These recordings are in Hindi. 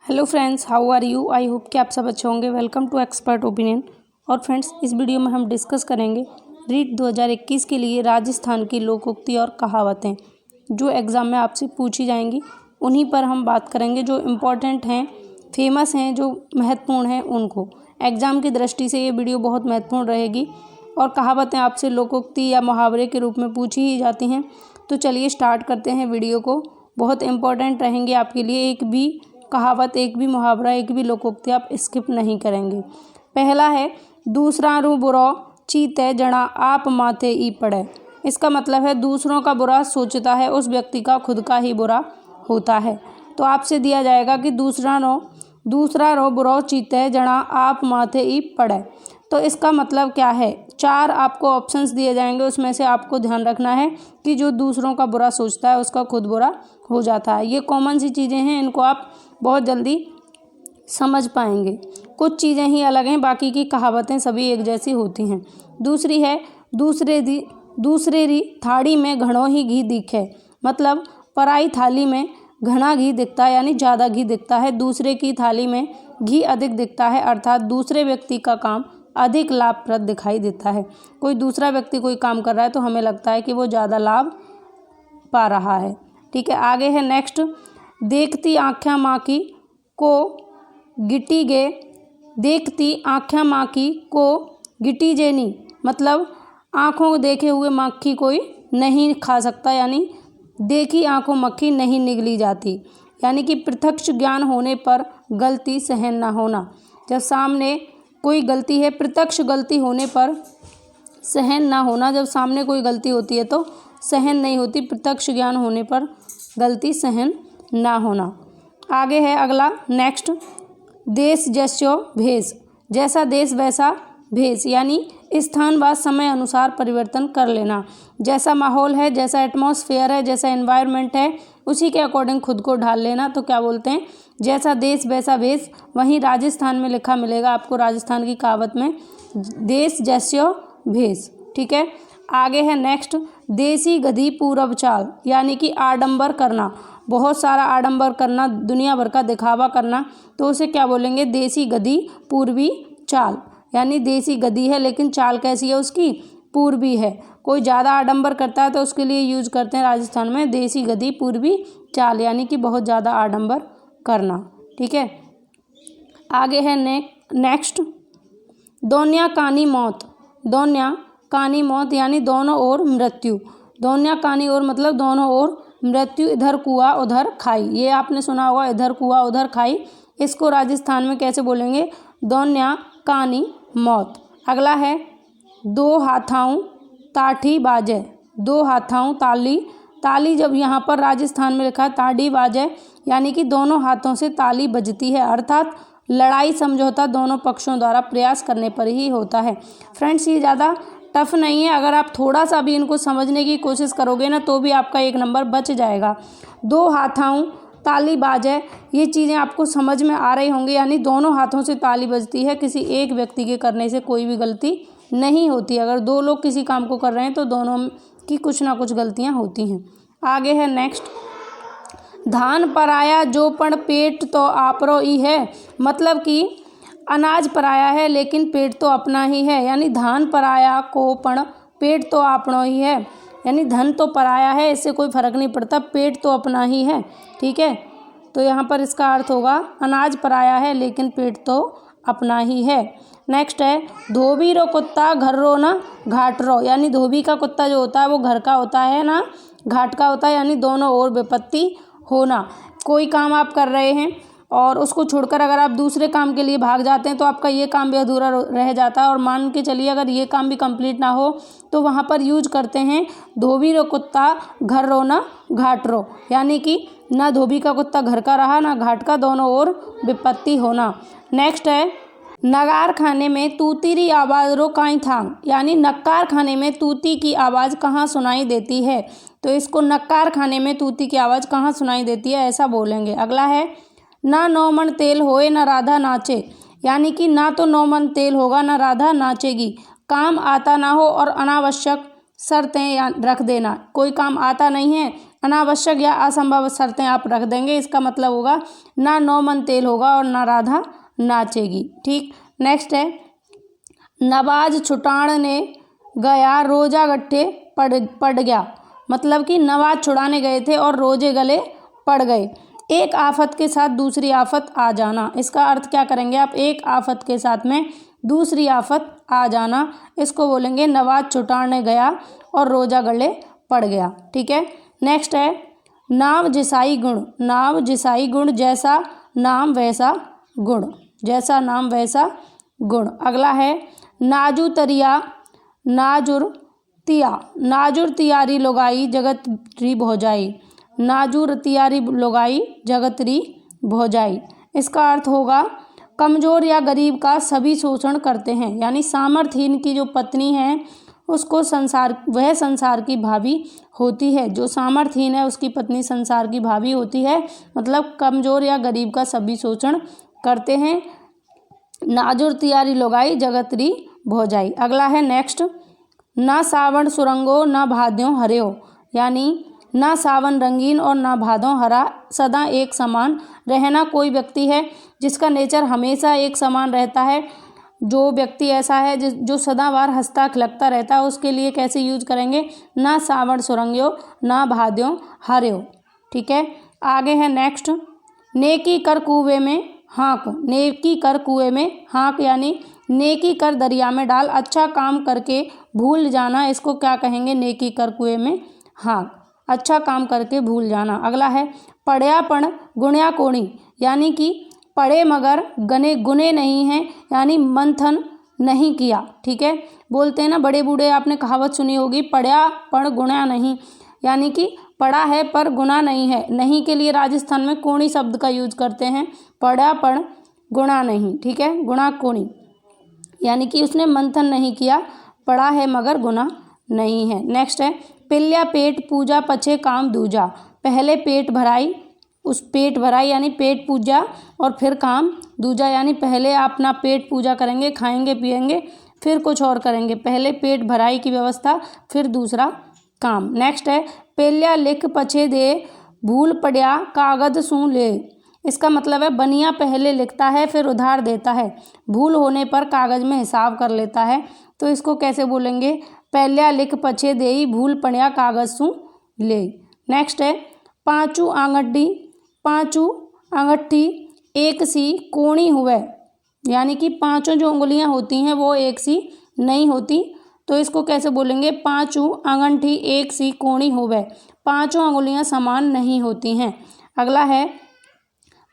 Hello friends, how are you. I hope कि आप सब अच्छे होंगे। Welcome to expert opinion. और फ्रेंड्स, इस वीडियो में हम डिस्कस करेंगे रीट 2021 के लिए राजस्थान की लोकोक्ति और कहावतें जो एग्ज़ाम में आपसे पूछी जाएंगी। उन्हीं पर हम बात करेंगे जो इम्पोर्टेंट हैं, फेमस हैं, जो महत्वपूर्ण हैं उनको। एग्ज़ाम की दृष्टि से ये वीडियो बहुत महत्वपूर्ण रहेगी। और कहावतें आपसे लोकोक्ति या मुहावरे के रूप में पूछी ही जाती हैं। तो चलिए स्टार्ट करते हैं वीडियो को। बहुत इम्पोर्टेंट रहेंगे आपके लिए। एक भी कहावत, एक भी मुहावरा, एक भी लोकोक्ति आप स्किप नहीं करेंगे। पहला है, दूसरा रू बुरा चीते जड़ा आप माथे ई पड़े। इसका मतलब है दूसरों का बुरा सोचता है उस व्यक्ति का खुद का ही बुरा होता है। तो आपसे दिया जाएगा कि दूसरा रो बुरा चीते जड़ा आप माथे ई पड़े। तो इसका मतलब क्या है? 4 आपको ऑप्शंस दिए जाएंगे, उसमें से आपको ध्यान रखना है कि जो दूसरों का बुरा सोचता है उसका खुद बुरा हो जाता है। ये कॉमन सी चीज़ें हैं, इनको आप बहुत जल्दी समझ पाएंगे। कुछ चीज़ें ही अलग हैं, बाकी की कहावतें सभी एक जैसी होती हैं। दूसरी है, दूसरे री थाड़ी में घणो ही घी दिखे। मतलब पराई थाली में घना घी दिखता है, यानी ज़्यादा घी दिखता है। दूसरे की थाली में घी अधिक दिखता है, अर्थात दूसरे व्यक्ति का काम अधिक लाभप्रद दिखाई देता है। कोई दूसरा व्यक्ति कोई काम कर रहा है तो हमें लगता है कि वो ज़्यादा लाभ पा रहा है। ठीक है, आगे है नेक्स्ट, देखती आँखें माँ की को गिटी गे। देखती आँखें माँ की को गिटी जेनी। मतलब आँखों को देखे हुए मक्खी कोई नहीं खा सकता, यानी देखी आँखों मक्खी नहीं निगली जाती। यानी कि प्रत्यक्ष ज्ञान होने पर गलती सहन ना होना। जब सामने कोई गलती है, प्रत्यक्ष गलती होने पर सहन ना होना। जब सामने कोई गलती होती है तो सहन नहीं होती, प्रत्यक्ष ज्ञान होने पर गलती सहन ना होना। आगे है अगला नेक्स्ट, देश जैस्यो भेष। जैसा देश वैसा भेष, यानी स्थान व समय अनुसार परिवर्तन कर लेना। जैसा माहौल है, जैसा एटमॉस्फेयर है, जैसा एनवायरनमेंट है, उसी के अकॉर्डिंग खुद को ढाल लेना। तो क्या बोलते हैं? जैसा देश वैसा भेष। वहीं राजस्थान में लिखा मिलेगा आपको, राजस्थान की कहावत में, देश जैस्यो भेष। ठीक है, आगे है नेक्स्ट, देसी गधी पूरब चाल। यानी कि आडंबर करना, बहुत सारा आडंबर करना, दुनिया भर का दिखावा करना। तो उसे क्या बोलेंगे? देसी गधी पूर्वी चाल। यानी देसी गधी है लेकिन चाल कैसी है उसकी? पूर्वी है। कोई ज़्यादा आडंबर करता है तो उसके लिए यूज करते हैं राजस्थान में देसी गधी पूर्वी चाल, यानी कि बहुत ज़्यादा आडंबर करना। ठीक है, आगे है नेक्स्ट, दोन्या कानी मौत। दोन्या कानी मौत यानी दोनों ओर मृत्यु। दोन्या कानी ओर मतलब दोनों ओर मृत्यु, इधर कुआं उधर खाई। ये आपने सुना होगा, इधर कुआं उधर खाई। इसको राजस्थान में कैसे बोलेंगे? दोन्या कानी मौत। अगला है, दो हाथाऊ ताठी बाजे। दो हाथाऊ ताली। ताली जब यहाँ पर राजस्थान में लिखा है ताड़ी बाजे, यानी कि दोनों हाथों से ताली बजती है, अर्थात लड़ाई समझौता दोनों पक्षों द्वारा प्रयास करने पर ही होता है। फ्रेंड्स, ये ज़्यादा टफ नहीं है। अगर आप थोड़ा सा भी इनको समझने की कोशिश करोगे ना तो भी आपका 1 नंबर बच जाएगा। दो हाथाऊ ताली बाजे, ये चीज़ें आपको समझ में आ रही होंगी, यानी दोनों हाथों से ताली बजती है। किसी एक व्यक्ति के करने से कोई भी गलती नहीं होती। अगर 2 लोग किसी काम को कर रहे हैं तो दोनों की कुछ ना कुछ गलतियां होती हैं। आगे है नेक्स्ट, धान पराया जो पण पेट तो आपरो ही है। मतलब कि अनाज पराया है लेकिन पेट तो अपना ही है। यानी धान पराया को पण पेट तो आपनो ही है। यानी धन तो पराया है, इससे कोई फर्क नहीं पड़ता, पेट तो अपना ही है। ठीक है, तो यहाँ पर इसका अर्थ होगा अनाज पराया है लेकिन पेट तो अपना ही है। नेक्स्ट है, धोबी रो कुत्ता घर रो ना घाट रो। यानी धोबी का कुत्ता जो होता है वो घर का होता है ना घाट का होता है। यानी दोनों ओर विपत्ति होना। कोई काम आप कर रहे हैं और उसको छोड़कर अगर आप दूसरे काम के लिए भाग जाते हैं तो आपका ये काम भी अधूरा रह जाता है। और मान के चलिए अगर ये काम भी कंप्लीट ना हो तो वहाँ पर यूज करते हैं धोबी रो कुत्ता घर रो ना घाट रो। यानी कि ना धोबी का कुत्ता घर का रहा ना घाट का, दोनों ओर विपत्ति होना। नेक्स्ट है, नगार खाने में तूतीरी आवाज़ रो काई थांग। यानी नक्कार खाने में तूती की आवाज़ कहाँ सुनाई देती है। तो इसको नक्कार खाने में तूती की आवाज़ कहाँ सुनाई देती है ऐसा बोलेंगे। अगला है, ना 9 मन तेल होए ना राधा नाचे। यानी कि ना तो 9 मन तेल होगा ना राधा नाचेगी। काम आता ना हो और अनावश्यक शर्तें रख देना। कोई काम आता नहीं है, अनावश्यक या असंभव शर्तें आप रख देंगे। इसका मतलब होगा ना 9 मन तेल होगा और ना राधा नाचेगी। ठीक, नेक्स्ट है नवाज छुटाने गया रोजा गट्ठे पड़ गया। मतलब कि नवाज छुड़ाने गए थे और रोजे गले पड़ गए। एक आफत के साथ दूसरी आफत आ जाना, इसका अर्थ क्या करेंगे आप, एक आफत के साथ में दूसरी आफत आ जाना, इसको बोलेंगे नवाज छुटाने गया और रोजा गले पड़ गया। ठीक है, नेक्स्ट है नाम जिसाई गुण। नाम जिसाई गुण, जैसा नाम वैसा गुण, जैसा नाम वैसा गुण। अगला है नाजू तरिया नाजुर तिया। नाजुर तियारी लोगाई जगत री भौजाई। नाजुर तियारी लोगाई जगत री भौजाई, इसका अर्थ होगा कमज़ोर या गरीब का सभी शोषण करते हैं। यानी सामर्थ्यहीन की जो पत्नी है उसको वह संसार की भाभी होती है। जो सामर्थ्यहीन है उसकी पत्नी संसार की भाभी होती है, मतलब कमज़ोर या गरीब का सभी शोषण करते हैं। नाजुर तियारी लोगाई जगत री भौजाई। अगला है नेक्स्ट ना सावन सुरंगो ना भाद्यों हर्यो। यानी ना सावन रंगीन और ना भादों हरा, सदा एक समान रहना। कोई व्यक्ति है जिसका नेचर हमेशा एक समान रहता है, जो व्यक्ति ऐसा है जो सदाबहार हंसता खिलखता रहता है, उसके लिए कैसे यूज करेंगे, ना सावन सुरंग्यो ना भाद्यों हर्यो। ठीक है, आगे है नेक्स्ट नेकी कर कुएं में हाँक। नेकी कर कुएं में हाँक, यानी नेकी कर दरिया में डाल। अच्छा काम करके भूल जाना, इसको क्या कहेंगे, नेकी कर कुएं में हाँक, अच्छा काम करके भूल जाना। अगला है पढ़यापण गुण्या कोणी। यानी कि पढ़े मगर गुने नहीं हैं, यानी मंथन नहीं किया। ठीक है, बोलते हैं ना बड़े बूढ़े, आपने कहावत सुनी होगी, पढ़यापण गुण्या नहीं, यानी कि पढ़ा है पर गुना नहीं है। नहीं के लिए राजस्थान में कोणी शब्द का यूज करते हैं, पढ़यापण गुणा नहीं। ठीक है, गुणा कोणी, यानी कि उसने मंथन नहीं किया, पढ़ा है मगर गुना नहीं है। नेक्स्ट है पिल्या पेट पूजा पछे काम दूजा। पहले पेट भराई, उस पेट भराई यानी पेट पूजा, और फिर काम दूजा, यानी पहले अपना पेट पूजा करेंगे, खाएंगे पिएंगे, फिर कुछ और करेंगे। पहले पेट भराई की व्यवस्था, फिर दूसरा काम। नेक्स्ट है पेल्या लिख पछे दे भूल पड़या कागज सू ले। इसका मतलब है बनिया पहले लिखता है फिर उधार देता है, भूल होने पर कागज में हिसाब कर लेता है। तो इसको कैसे बोलेंगे, पहल्या लिख पछे देई भूल पड़या कागज सू ले। नेक्स्ट है पाँचू अंगठी एक सी कोणी हुए। यानी कि पांचों जो उंगलियां होती हैं वो एक सी नहीं होती, तो इसको कैसे बोलेंगे, पाँचू अंगठी एक सी कोणी हुए। पांचों उंगलियां समान नहीं होती हैं। अगला है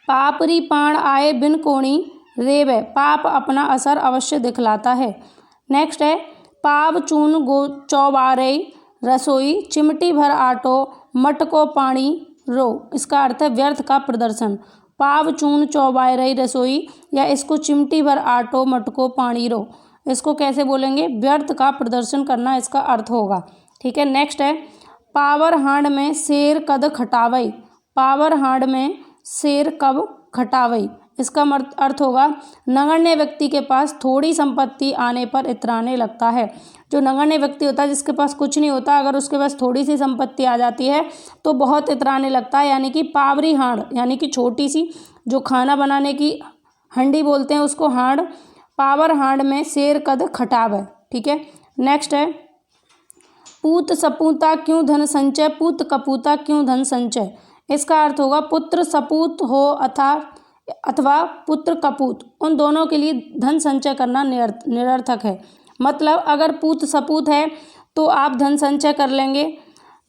पापरी पाण आए बिन कोणी रेवे। पाप अपना असर अवश्य दिखलाता है। नेक्स्ट है पाव चून गो चौबारे रसोई चिमटी भर आटो मटको पानी रो। इसका अर्थ है व्यर्थ का प्रदर्शन। पाव चून चौबारे रसोई, या इसको चिमटी भर आटो मटको पानी रो, इसको कैसे बोलेंगे, व्यर्थ का प्रदर्शन करना इसका अर्थ होगा। ठीक है, नेक्स्ट है पावर हांड में शेर कद खटावई। पावर हांड में शेर कब खटावई, इसका अर्थ होगा नगण्य व्यक्ति के पास थोड़ी संपत्ति आने पर इतराने लगता है। जो नगण्य व्यक्ति होता है, जिसके पास कुछ नहीं होता, अगर उसके पास थोड़ी सी संपत्ति आ जाती है तो बहुत इतराने लगता है। यानी कि पावरी हांड, यानी कि छोटी सी जो खाना बनाने की हंडी बोलते हैं उसको हांड। पावर हांड में शेर कद खटावे। ठीक है, नेक्स्ट है पूत सपूता क्यों धन संचय पूत कपूता क्यों धन संचय। इसका अर्थ होगा पुत्र सपूत हो अथवा पुत्र कपूत, उन दोनों के लिए धन संचय करना निरर्थक है। मतलब अगर पूत सपूत है तो आप धन संचय कर लेंगे,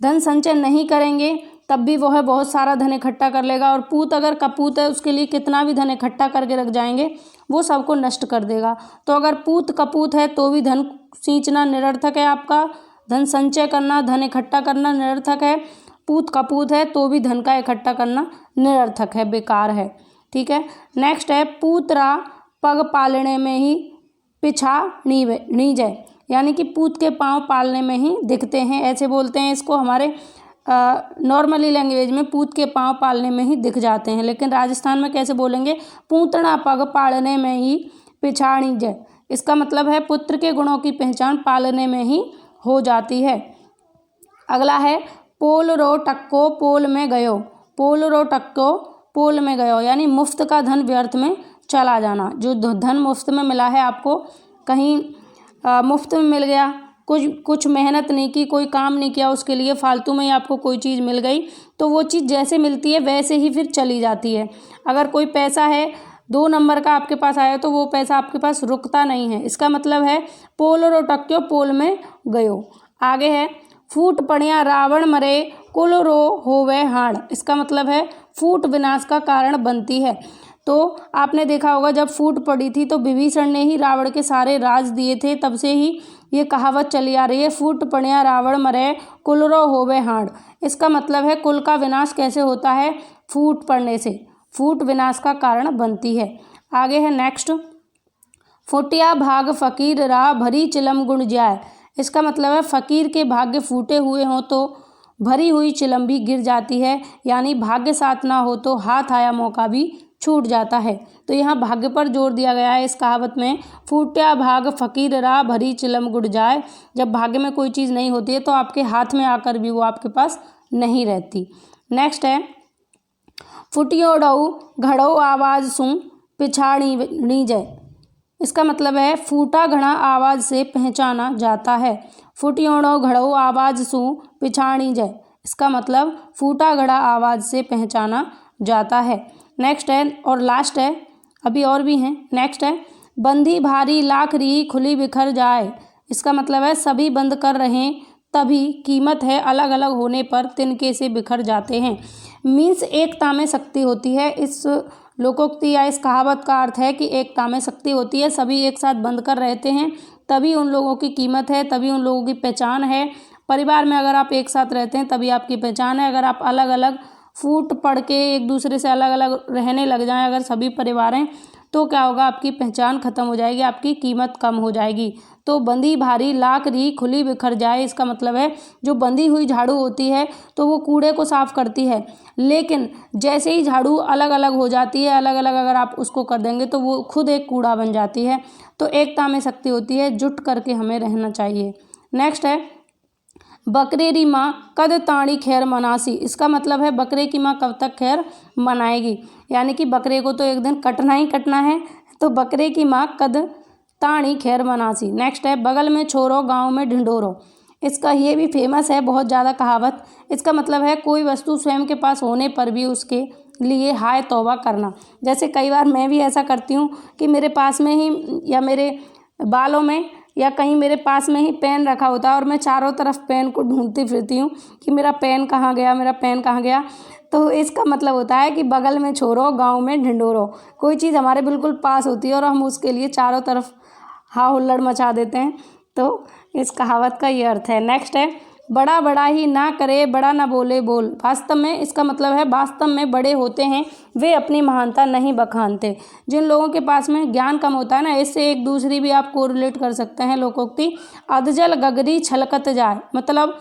धन संचय नहीं करेंगे तब भी वो है बहुत सारा धन इकट्ठा कर लेगा। और पूत अगर कपूत है उसके लिए कितना भी धन इकट्ठा करके रख जाएंगे वो सबको नष्ट कर देगा। तो अगर पूत कपूत है तो भी धन सींचना निरर्थक है, आपका धन संचय करना, धन इकट्ठा करना निरर्थक है। पूत कपूत है तो भी धन का इकट्ठा करना निरर्थक है, बेकार है। ठीक है, नेक्स्ट है पूतरा पग पालने में ही पिछा नीजे। यानी कि पूत के पाँव पालने में ही दिखते हैं, ऐसे बोलते हैं इसको। हमारे नॉर्मली लैंग्वेज में पूत के पाँव पालने में ही दिख जाते हैं, लेकिन राजस्थान में कैसे बोलेंगे, पूतना पग पालने में ही पिछाड़ी जय। इसका मतलब है पुत्र के गुणों की पहचान पालने में ही हो जाती है। अगला है पोल रो टक्को पोल में गयो, पोल रो टक्को पोल में गयो, यानी मुफ्त का धन व्यर्थ में चला जाना। जो धन मुफ्त में मिला है आपको, कहीं मुफ्त में मिल गया, कुछ मेहनत नहीं की, कोई काम नहीं किया उसके लिए, फालतू में ही आपको कोई चीज़ मिल गई, तो वो चीज़ जैसे मिलती है वैसे ही फिर चली जाती है। अगर कोई पैसा है 2 नंबर का आपके पास आया तो वो पैसा आपके पास रुकता नहीं है। इसका मतलब है पोल रो टक्क्यो पोल में गयो। आगे है फूट पड़िया रावण मरे कुल रो होवे हाड़। इसका मतलब है फूट विनाश का कारण बनती है। तो आपने देखा होगा जब फूट पड़ी थी तो विभीषण ने ही रावण के सारे राज दिए थे, तब से ही ये कहावत चली आ रही है, फूट पड़िया रावण मरे कुल रो होवे हाड़। इसका मतलब है कुल का विनाश कैसे होता है, फूट पड़ने से, फूट विनाश का कारण बनती है। आगे है नेक्स्ट, फुटिया भाग फकीर रा भरी चिलम गुण जाए। इसका मतलब है फकीर के भाग्य फूटे हुए हों तो भरी हुई चिलम भी गिर जाती है, यानी भाग्य साथ ना हो तो हाथ आया मौका भी छूट जाता है। तो यहाँ भाग्य पर जोर दिया गया है इस कहावत में। फूटिया भाग फकीर रा भरी चिलम गुड़ जाए। जब भाग्य में कोई चीज़ नहीं होती है तो आपके हाथ में आकर भी वो आपके पास नहीं रहती। नेक्स्ट है फुटियो डऊ घड़ो आवाज़ सुन पिछाड़ी नीजय। इसका मतलब है फूटा घड़ा आवाज़ से पहचाना जाता है। फुटियोड़ो घड़ो आवाज़ सु पिछाड़ी जय। इसका मतलब फूटा घड़ा आवाज़ से पहचाना जाता है। नेक्स्ट है और लास्ट है, अभी और भी हैं। नेक्स्ट है बंधी भारी लाख री खुली बिखर जाए। इसका मतलब है सभी बंद कर रहे तभी कीमत है, अलग अलग होने पर तिनके से बिखर जाते हैं। मीन्स एकता में शक्ति होती है। इस लोकोक्ति या इस कहावत का अर्थ है कि एकता में शक्ति होती है, सभी एक साथ बंद कर रहते हैं तभी उन लोगों की कीमत है, तभी उन लोगों की पहचान है। परिवार में अगर आप एक साथ रहते हैं तभी आपकी पहचान है। अगर आप अलग अलग फूट पड़ के एक दूसरे से अलग अलग रहने लग जाएं अगर सभी परिवार हैं, तो क्या होगा, आपकी पहचान खत्म हो जाएगी, आपकी कीमत कम हो जाएगी। तो बंधी भारी लाख री खुली बिखर जाए, इसका मतलब है जो बंधी हुई झाड़ू होती है तो वो कूड़े को साफ करती है, लेकिन जैसे ही झाड़ू अलग अलग हो जाती है, अलग अलग अगर आप उसको कर देंगे तो वो खुद एक कूड़ा बन जाती है। तो एकता में शक्ति होती है, जुट करके हमें रहना चाहिए। नेक्स्ट है बकरेरी माँ कद ताड़ी खैर मनासी। इसका मतलब है बकरे की माँ कब तक खैर मनाएगी, यानी कि बकरे को तो एक दिन कटना ही कटना है। तो बकरे की माँ कद ताड़ी खैर मनासी। नेक्स्ट है बगल में छोरो गांव में ढिंढोरो। इसका ये भी फेमस है बहुत ज़्यादा कहावत। इसका मतलब है कोई वस्तु स्वयं के पास होने पर भी उसके लिए हाय तौबा करना। जैसे कई बार मैं भी ऐसा करती हूँ कि मेरे पास में ही या मेरे बालों में या कहीं मेरे पास में ही पेन रखा होता है और मैं चारों तरफ पेन को ढूंढती फिरती हूँ कि मेरा पेन कहाँ गया, मेरा पेन कहाँ गया। तो इसका मतलब होता है कि बगल में छोरो गांव में ढिंढोरो। कोई चीज़ हमारे बिल्कुल पास होती है और हम उसके लिए चारों तरफ हा हुल्लड़ मचा देते हैं। तो इस कहावत का ये अर्थ है। नेक्स्ट है बड़ा बड़ा ही ना करे बड़ा ना बोले बोल। वास्तव में इसका मतलब है वास्तव में बड़े होते हैं वे अपनी महानता नहीं बखानते। जिन लोगों के पास में ज्ञान कम होता है ना, इससे एक दूसरी भी आप कोरिलेट कर सकते हैं लोकोक्ति। अधजल गगरी छलकत जाए, मतलब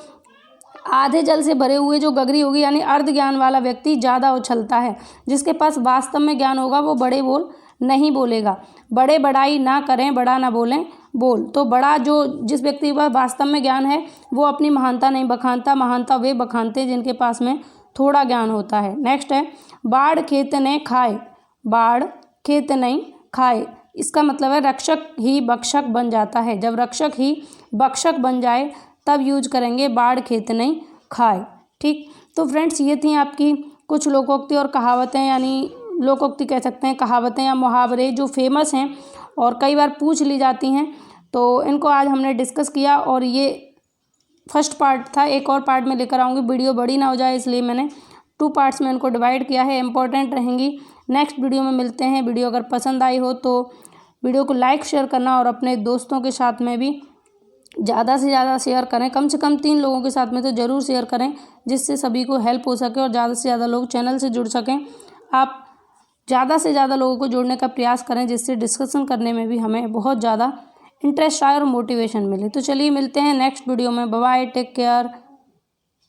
आधे जल से भरे हुए जो गगरी होगी यानी अर्ध ज्ञान वाला व्यक्ति ज़्यादा उछलता है। जिसके पास वास्तव में ज्ञान होगा वो बड़े बोल नहीं बोलेगा। बड़े बड़ाई ना करें बड़ा ना बोलें बोल। तो बड़ा जो जिस व्यक्ति के पास वास्तव में ज्ञान है वो अपनी महानता नहीं बखानता, महानता वे बखानते जिनके पास में थोड़ा ज्ञान होता है। नेक्स्ट है बाढ़ खेत ने खाए, बाढ़ खेत नहीं खाए। इसका मतलब है रक्षक ही बक्षक बन जाता है। जब रक्षक ही बक्षक बन जाए तब यूज करेंगे बाढ़ खेत नहीं खाए। ठीक, तो फ्रेंड्स ये थी आपकी कुछ लोकोक्ति और कहावतें, यानी लोकोक्ति कह सकते हैं, कहावतें या मुहावरे जो फेमस हैं और कई बार पूछ ली जाती हैं। तो इनको आज हमने डिस्कस किया और ये फर्स्ट पार्ट था। एक और पार्ट में लेकर आऊँगी, वीडियो बड़ी ना हो जाए इसलिए मैंने 2 पार्ट्स में इनको डिवाइड किया है, इंपॉर्टेंट रहेंगी। नेक्स्ट वीडियो में मिलते हैं। वीडियो अगर पसंद आई हो तो वीडियो को लाइक शेयर करना और अपने दोस्तों के साथ में भी ज़्यादा से ज़्यादा शेयर करें। कम से कम 3 लोगों के साथ में तो ज़रूर शेयर करें जिससे सभी को हेल्प हो सके और ज़्यादा से ज़्यादा लोग चैनल से जुड़ सकें। आप ज़्यादा से ज़्यादा लोगों को जोड़ने का प्रयास करें जिससे डिस्कशन करने में भी हमें बहुत ज़्यादा इंटरेस्ट आए और मोटिवेशन मिले। तो चलिए मिलते हैं नेक्स्ट वीडियो में। Bye bye, take care.